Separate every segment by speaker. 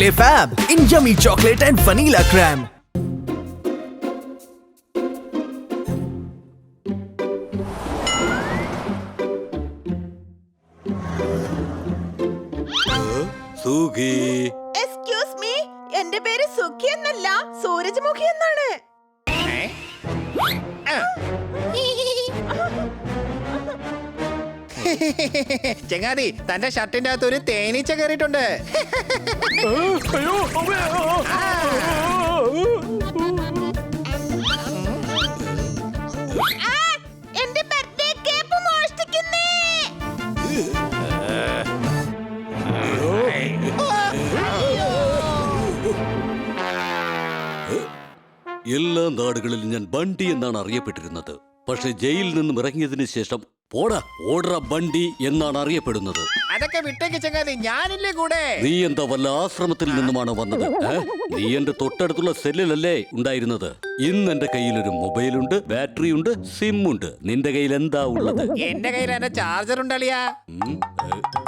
Speaker 1: Nestle Fab in yummy chocolate and vanilla crème.
Speaker 2: Sukhi.
Speaker 3: Excuse me, എന്റെ പേര് സുഖി എന്നല്ല സൂരജ്മുഖി എന്നാണ്.
Speaker 4: ചെങ്ങാതി, തന്റെ ഷർട്ടിന്റെ അകത്ത് ഒരു തേനീച്ച കയറിയിട്ടുണ്ട്.
Speaker 3: എന്റെ ബർത്ത്ഡേ കേക്ക് മോഷ്ടിക്കുന്നേ.
Speaker 2: എല്ലാ നാടുകളിലും ഞാൻ ബണ്ടി എന്നാണ് അറിയപ്പെട്ടിരുന്നത്. പക്ഷെ ജയിലിൽ നിന്നും ഇറങ്ങിയതിനു ശേഷം ഓടറ ബണ്ടി എന്നാണ് അറിയപ്പെടുന്നത്.
Speaker 4: അതൊക്കെ വിട്ടേക്ക് ചെങ്ങാതി, ഞാനില്ലേ കൂടെ.
Speaker 2: നീ എന്താ വല്ല ആശ്രമത്തിൽ നിന്നുമാണ് വന്നത്? നീ എന്റെ തൊട്ടടുത്തുള്ള സെല്ലിലല്ലേ ഉണ്ടായിരുന്നത്? ഇന്ന് എന്റെ കയ്യിൽ ഒരു മൊബൈലുണ്ട്, ബാറ്ററി ഉണ്ട്, സിം ഉണ്ട്. നിന്റെ കയ്യിൽ എന്താ ഉള്ളത്?
Speaker 4: എന്റെ കയ്യിൽ എന്റെ ചാർജർ ഉണ്ടളിയാ.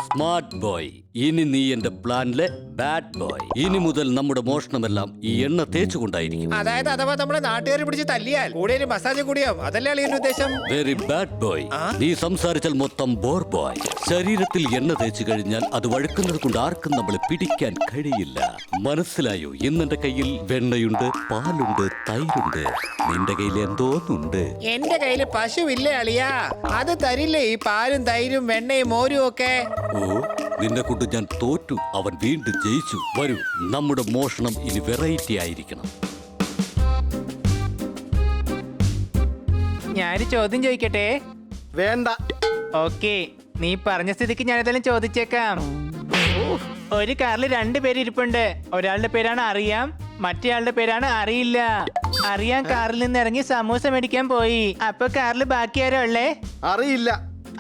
Speaker 2: സ്മാർട്ട് ബോയ്, ഇനി നീ എന്റെ പ്ലാനിലെ ബാഡ് ബോയ്. ഇനി മുതൽ നമ്മുടെ മോഷണമെല്ലാം ഈ എണ്ണ തേച്ചുകൊണ്ടായിരിക്കും.
Speaker 4: അതായത് അഥവാ നമ്മളെ നാട്ടുകാരെ പിടിച്ച് തല്ലിയാൽ കൂടെ ഒരു മസാജ് കൂടിയാവും, അതല്ലേ അളിയന്റെ ഉദ്ദേശം?
Speaker 2: Very bad boy. നീ സംസാരിച്ചാൽ മൊത്തം ബോർ ബോയ്. ശരീരത്തിൽ എണ്ണ തേച്ചു കഴിഞ്ഞാൽ അത് വഴുക്കുന്നത് കൊണ്ട് ആർക്കും നമ്മളെ പിടിക്കാൻ കഴിയില്ല. മനസ്സിലായോ? ഇന്നെന്റെ കയ്യിൽ വെണ്ണയുണ്ട്, പാലുണ്ട്, തൈരുണ്ട്. നിന്റെ കയ്യിൽ എന്തോന്നുണ്ട്?
Speaker 4: എന്റെ കയ്യില് പശുവില്ലേ അളിയാ, അത് തരില്ലേ ഈ പാലും തൈരും വെണ്ണയും മോരും ഒക്കെ?
Speaker 2: ഓ, നിന്നെ കൊണ്ട് ഞാൻ തോറ്റു. അവൻ വീണ്ടും ജയിച്ചു. വരൂ, നമ്മുടെ മോഷണം ഇനി വെറൈറ്റി ആയിരിക്കണം.
Speaker 5: ഞാനൊരു ചോദ്യം ചോദിക്കട്ടെ?
Speaker 6: വേണ്ട.
Speaker 5: ഓക്കെ, നീ പറഞ്ഞ സ്ഥിതിക്ക് ഞാൻ ഏതായാലും ചോദിച്ചേക്കാം. ഒരു കാറിൽ 2 പേര് ഇരിപ്പുണ്ട്. ഒരാളുടെ പേരാണ് അറിയാം, മറ്റേയാളുടെ പേരാണ് അറിയില്ല. അറിയാൻ കാറിൽ നിന്ന് ഇറങ്ങി സമൂസ മേടിക്കാൻ പോയി. അപ്പൊ കാറിൽ ബാക്കി ആരോ ഉള്ളേ?
Speaker 6: അറിയില്ല.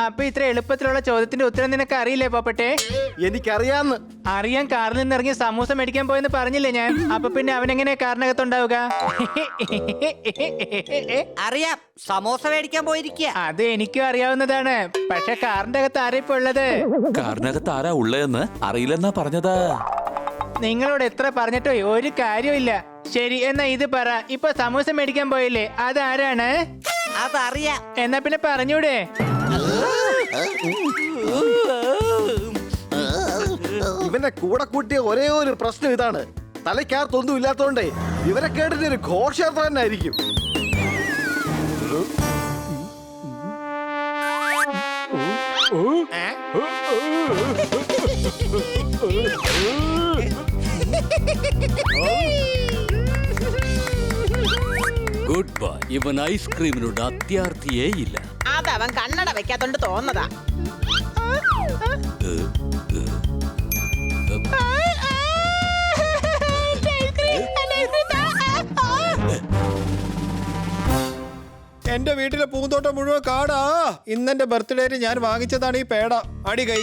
Speaker 5: അപ്പൊ ഇത്ര എളുപ്പത്തിലുള്ള ചോദ്യത്തിന്റെ ഉത്തരം നിനക്ക് അറിയില്ലേ പോപ്പട്ടെ?
Speaker 6: എനിക്കറിയാന്ന്.
Speaker 5: അറിയാൻ കാറിൽ നിന്ന് ഇറങ്ങി സമൂസ മേടിക്കാൻ പോയെന്ന് പറഞ്ഞില്ലേ ഞാൻ? അപ്പൊ പിന്നെ അവനെങ്ങനെ കാറിനകത്തുണ്ടാവുക?
Speaker 7: അറിയാം, സമോസ മേടിക്കാൻ പോയിരിക്കുക.
Speaker 5: അത് എനിക്കും അറിയാവുന്നതാണ്. പക്ഷെ കാറിന്റെ അകത്ത് ആരാ ഇപ്പൊ ഉള്ളത്?
Speaker 8: കാറിനകത്ത് ആരാ ഉള്ളതെന്ന് അറിയില്ലെന്നാ പറഞ്ഞതാ.
Speaker 5: നിങ്ങളോട് എത്ര പറഞ്ഞിട്ടോ ഒരു കാര്യമില്ല. ശരി, എന്നാ ഇത് പറ, ഇപ്പൊ സമൂസ മേടിക്കാൻ പോയില്ലേ, അതാരാണ്?
Speaker 7: അതറിയാം.
Speaker 5: എന്നാ പിന്നെ പറഞ്ഞൂടെ?
Speaker 6: ഇവന്റെ കൂടെ കൂട്ടിയ ഒരേ ഒരു പ്രശ്നം ഇതാണ്, തലയ്ക്കകത്തൊന്നും ഇല്ലാത്തോണ്ടേ ഇവരെ കേട്ടിട്ട് ഒരു ഘോഷയാത്ര തന്നെ ആയിരിക്കും.
Speaker 2: Good bye. ഇവൻ ഐസ്ക്രീമിനോട് അത്യാർത്ഥിയേ ഇല്ല.
Speaker 3: അതവൻ കണ്ണട വെക്കാത്തോണ്ട് തോന്നതാ.
Speaker 4: എന്റെ വീട്ടിലെ പൂന്തോട്ടം മുഴുവൻ കാടാ. ഇന്നെന്റെ ബർത്ത്ഡേന് ഞാൻ വാങ്ങിച്ചതാണ് ഈ പേട. അടി കൈ.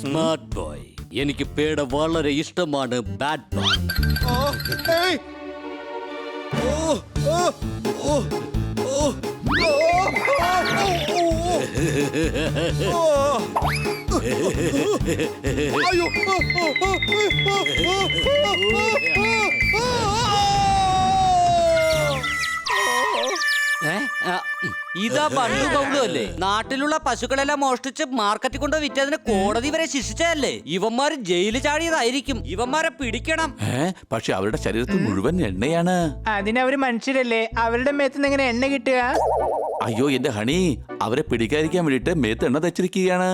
Speaker 2: സ്മാർട്ട് ബോയ്, എനിക്ക് പേട വളരെ ഇഷ്ടമാണ്. Bad boy.
Speaker 7: ഇതാ പണ്ടു പൗളും അല്ലേ? നാട്ടിലുള്ള പശുക്കളെല്ലാം മോഷ്ടിച്ച് മാർക്കറ്റിൽ കൊണ്ട് വിറ്റതിന് കോടതി വരെ ശിക്ഷിച്ചതല്ലേ? ഇവന്മാര് ജയിലിൽ ചാടിയതായിരിക്കും. ഇവന്മാരെ പിടിക്കണം.
Speaker 8: പക്ഷെ അവരുടെ ശരീരത്തിൽ മുഴുവൻ എണ്ണയാണ്.
Speaker 5: അതിനവര് മനുഷ്യരല്ലേ, അവരുടെ മേത്തുനിന്ന് എങ്ങനെ എണ്ണ കിട്ടുക?
Speaker 8: അയ്യോ എന്റെ ഹണി, അവരെ പിടിക്കാതിരിക്കാൻ വേണ്ടിട്ട് മേത്ത് എണ്ണ തെച്ചിരിക്കുകയാണ്.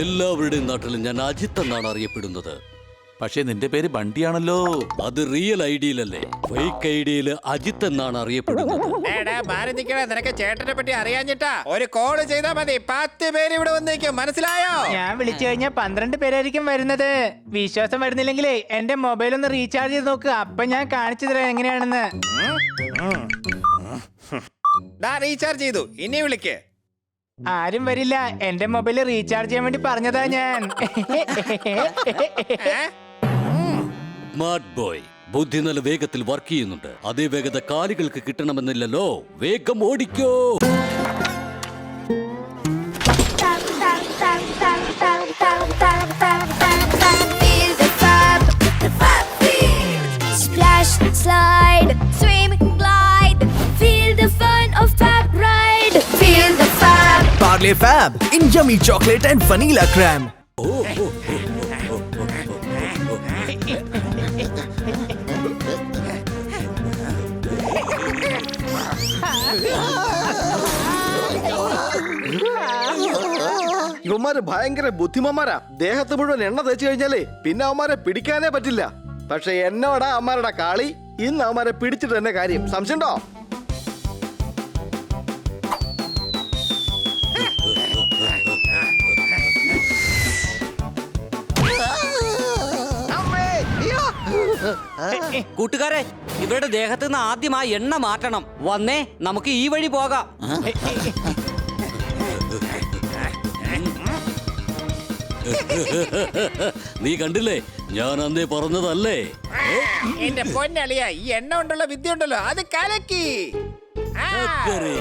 Speaker 2: എല്ലാവരുടെയും നാട്ടിലും ഞാൻ അജിത്ത് എന്നാണ് അറിയപ്പെടുന്നത്.
Speaker 8: പക്ഷെ നിന്റെ പേര് ബണ്ടിയാണല്ലോ.
Speaker 2: അത് റിയൽ ഐഡിയിലല്ലേ? ഫേക്ക് ഐഡിയയില് അജിത്ത് എന്നാണ് അറിയപ്പെടുന്നത്.
Speaker 4: നിനക്ക് ചേട്ടനെ പറ്റി അറിയാഞ്ഞിട്ടാ? ഒരു കോള് ചെയ്താൽ മതി, 10 പേര് ഇവിടെ വന്നേക്കും. മനസ്സിലായോ?
Speaker 5: ഞാൻ വിളിച്ചു കഴിഞ്ഞാൽ 12 പേരായിരിക്കും വരുന്നത്. വിശ്വാസം വരുന്നില്ലെങ്കിലേ എന്റെ മൊബൈൽ ഒന്ന് റീചാർജ് ചെയ്ത് നോക്കുക. അപ്പൊ ഞാൻ കാണിച്ചു തരാം എങ്ങനെയാണെന്ന്.
Speaker 4: റീചാർജ് ചെയ്തു, ഇനി വിളിക്ക്.
Speaker 5: ആരും വരില്ല. എന്റെ മൊബൈല് റീചാർജ് ചെയ്യാൻ വേണ്ടി പറഞ്ഞതാ ഞാൻ.
Speaker 2: സ്മാർട്ട് ബോയ്, ബുദ്ധി നല്ല വേഗത്തിൽ വർക്ക് ചെയ്യുന്നുണ്ട്. അതേ വേഗത കാലുകൾക്ക് കിട്ടണമെന്നില്ലല്ലോ. വേഗം ഓടിക്കോ.
Speaker 9: fab, fab, fab, fab, fab, fab, fab, fab. Feel the fab feel. Splash, slide, swim, glide. Feel the fun of fab ride. Feel the fab.
Speaker 1: Parle Fab in yummy chocolate and vanilla crème.
Speaker 6: ഇവന്മാര് ഭയങ്കര ബുദ്ധിമാന്മാരാ. ദേഹത്ത് മുഴുവൻ എണ്ണ തേച്ച് കഴിഞ്ഞാലേ പിന്നെ അവന്മാരെ പിടിക്കാനേ പറ്റില്ല. പക്ഷെ എന്നോടാ അവന്മാരുടെ കളി. ഇന്ന് അവന്മാരെ പിടിച്ചിട്ട് തന്നെ കാര്യം. സംശയണ്ടോ?
Speaker 7: കൂട്ടുകാരെ, ഇവരുടെ ദേഹത്ത് നിന്ന് ആദ്യമായി എണ്ണ മാറ്റണം. വന്നേ, നമുക്ക് ഈ വഴി പോകാം.
Speaker 2: നീ കണ്ടില്ലേ, ഞാൻ അന്നേ പറഞ്ഞതല്ലേ?
Speaker 5: എന്റെ പൊന്നളിയ, ഈ എണ്ണ കൊണ്ടുള്ള വിദ്യ ഉണ്ടല്ലോ, അത് കലക്കി.
Speaker 2: ചക്കരെ.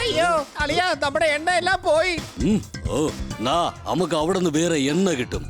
Speaker 5: അയ്യോ അളിയ, നമ്മുടെ എണ്ണ എല്ലാം പോയി.
Speaker 2: ഓ, നാ നമുക്ക് അവിടെ നിന്ന് വേറെ എണ്ണ കിട്ടും.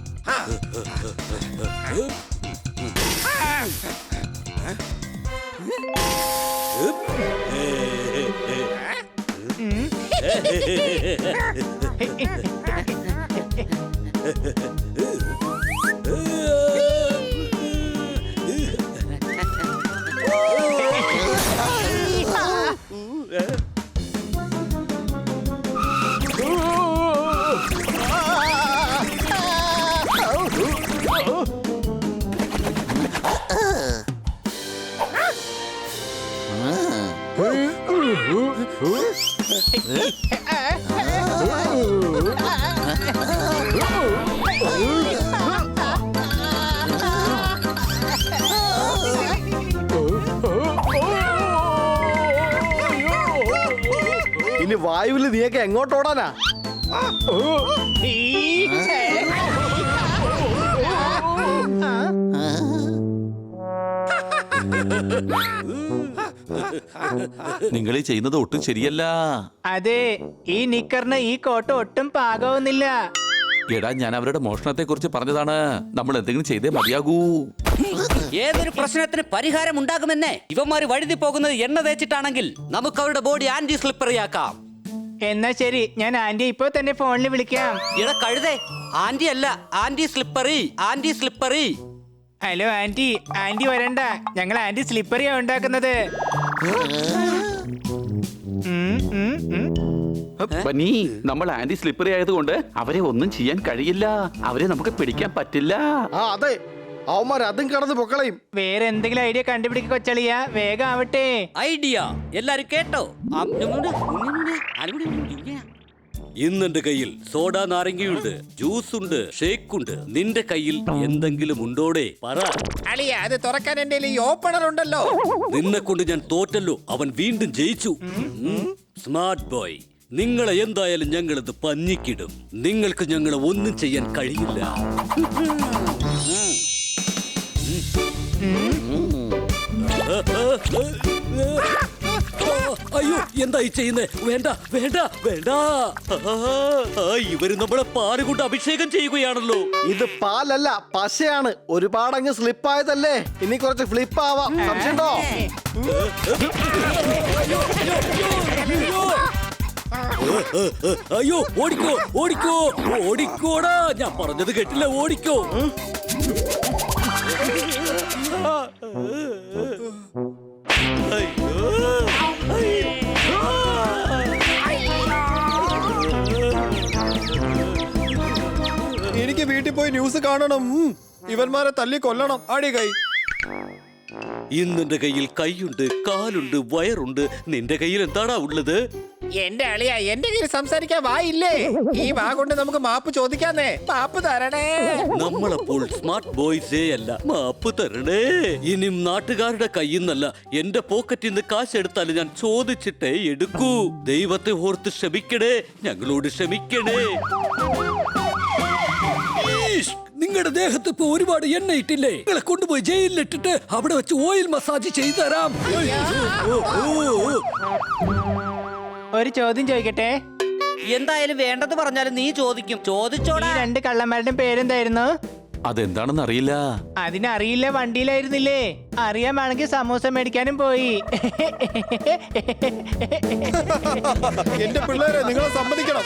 Speaker 6: ഇനി വായുവിൽ നീയൊക്കെ എങ്ങോട്ട് ഓടാനാ?
Speaker 8: നിങ്ങൾ ഈ ചെയ്യുന്നത് ഒട്ടും ശരിയല്ല.
Speaker 5: അതെ, ഈ നിക്കറിന് ഈ കോട്ട് ഒട്ടും പാകാവുന്നില്ല.
Speaker 8: എടാ, ഞാൻ അവരുടെ മോഷണത്തെ കുറിച്ച് പറഞ്ഞതാണ്. നമ്മൾ എന്തെങ്കിലും ചെയ്തേ മതിയാകൂ.
Speaker 7: ഏതൊരു പ്രശ്നത്തിന് പരിഹാരം ഉണ്ടാകുമെന്നേ. ഇവന്മാര് വഴുതി പോകുന്നത് എണ്ണ തേച്ചിട്ടാണെങ്കിൽ നമുക്ക് അവരുടെ ബോഡി ആന്റി സ്ലിപ്പറി ആക്കാം.
Speaker 5: എന്നാ ശരി, ഞാൻ ആന്റി ഇപ്പൊ തന്നെ ഫോണിൽ വിളിക്കാം.
Speaker 7: ഇട കഴുതേ, ആന്റി അല്ല, anti slippery, anti slippery.
Speaker 5: Hello aunty, aunty വരണ്ട, ഞങ്ങൾ ആന്റി സ്ലിപ്പറിയാ ഉണ്ടാക്കുന്നത്.
Speaker 8: ബനി, നമ്മൾ ആന്റി സ്ലിപ്പറി ആയതുകൊണ്ട് അവരെ ഒന്നും ചെയ്യാൻ കഴിയില്ല. അവരെ നമുക്ക് പിടിക്കാൻ പറ്റില്ല.
Speaker 6: ആ അതെ, അവന്മാർ അതും കടന്ന് പൊക്കളയും.
Speaker 5: വേറെ എന്തെങ്കിലും ഐഡിയ കണ്ടുപിടിക്കുക കൊച്ചളിയ, വേഗം ആവട്ടെ.
Speaker 7: ഐഡിയ എല്ലാരും കേട്ടോ?
Speaker 2: ഇന്നെന്റെ കയ്യിൽ സോഡ നാരങ്ങയുണ്ട്, ജ്യൂസ് ഉണ്ട്, ഷേക്ക് ഉണ്ട്. നിന്റെ കയ്യിൽ എന്തെങ്കിലും ഉണ്ടോടെ? പറ.
Speaker 5: അളിയ, അത് തുറക്കാൻ എന്റെ ഈ ഓപ്പണർ ഉണ്ടല്ലോ.
Speaker 2: നിന്നെ കൊണ്ട് ഞാൻ തോറ്റല്ലോ, അവൻ വീണ്ടും ജയിച്ചു. സ്മാർട്ട് ബോയ്, നിങ്ങളെ എന്തായാലും ഞങ്ങളിത് പഞ്ഞിക്കിടും. നിങ്ങൾക്ക് ഞങ്ങളെ ഒന്നും ചെയ്യാൻ കഴിയില്ല. അയ്യോ, എന്തായി ചെയ്യുന്നേ? വേണ്ട വേണ്ട വേണ്ട. ഇവര് നമ്മളെ പാല് കൊണ്ട് അഭിഷേകം ചെയ്യുകയാണല്ലോ.
Speaker 6: ഇത് പാലല്ല, പശയാണ്. ഒരുപാടങ്ങ് സ്ലിപ്പായതല്ലേ, ഇനി കുറച്ച് ഫ്ലിപ്പ് ആവാം. സംശയണ്ടോ?
Speaker 2: അയ്യോ, ഓടിക്കോ ഓടിക്കോ ഓടിക്കോടാ. ഞാൻ പറഞ്ഞത് കേട്ടില്ല, ഓടിക്കോ.
Speaker 4: എനിക്ക് വീട്ടിൽ പോയി ന്യൂസ് കാണണം. ഇവന്മാരെ തല്ലി കൊല്ലണം. ആടി കൈ.
Speaker 2: ഇന്നെന്റെ കയ്യിൽ കൈയുണ്ട്, കാലുണ്ട്, വയറുണ്ട്. നിന്റെ കയ്യിൽ എന്താടാ ഉള്ളത്?
Speaker 4: എന്റെ അളിയ എന്റെ കയ്യിൽ സംസാരിക്കാൻ വായില്ലേ? ഈ വാ കൊണ്ട് നമുക്ക് മാപ്പ് ചോദിക്കാന്നേ. മാപ്പ് തരണേ.
Speaker 2: നമ്മളപ്പോൾ സ്മാർട്ട് ബോയ്സേ അല്ല, മാപ്പ് തരണേ. ഇനിയും നാട്ടുകാരുടെ കയ്യിൽ നിന്നല്ല, എന്റെ പോക്കറ്റിൽ നിന്ന് കാശ് എടുത്താലും ഞാൻ ചോദിച്ചിട്ടേ എടുക്കൂ. ദൈവത്തെ ഓർത്ത് ക്ഷമിക്കണേ, ഞങ്ങളോട് ക്ഷമിക്കണേ.
Speaker 1: നിങ്ങളുടെ ദേഹത്ത് ഇപ്പൊ ഒരുപാട് എണ്ണ ഇട്ടില്ലേ? നിങ്ങളെ കൊണ്ടുപോയി ജയിലിലിട്ടിട്ട് അവിടെ വെച്ച് ഓയിൽ മസാജ് ചെയ്തു തരാം.
Speaker 5: ഒരു ചോദ്യം ചോദിക്കട്ടെ?
Speaker 7: എന്തായാലും വേണ്ടെന്ന് പറഞ്ഞാലും നീ ചോദിക്കും. ചോദിച്ചോടാ.
Speaker 5: ഈ രണ്ട് കള്ളന്മാരുടെ പേരെന്തായിരുന്നു?
Speaker 8: അതെന്താണെന്ന് അറിയില്ല.
Speaker 5: അതിനറിയില്ല, വണ്ടിയിലായിരുന്നില്ലേ? അറിയാമാണെങ്കിൽ സമൂസ മേടിക്കാനും പോയി.
Speaker 4: എന്റെ പിള്ളേരെ നിങ്ങളെ സമ്മതിക്കണം.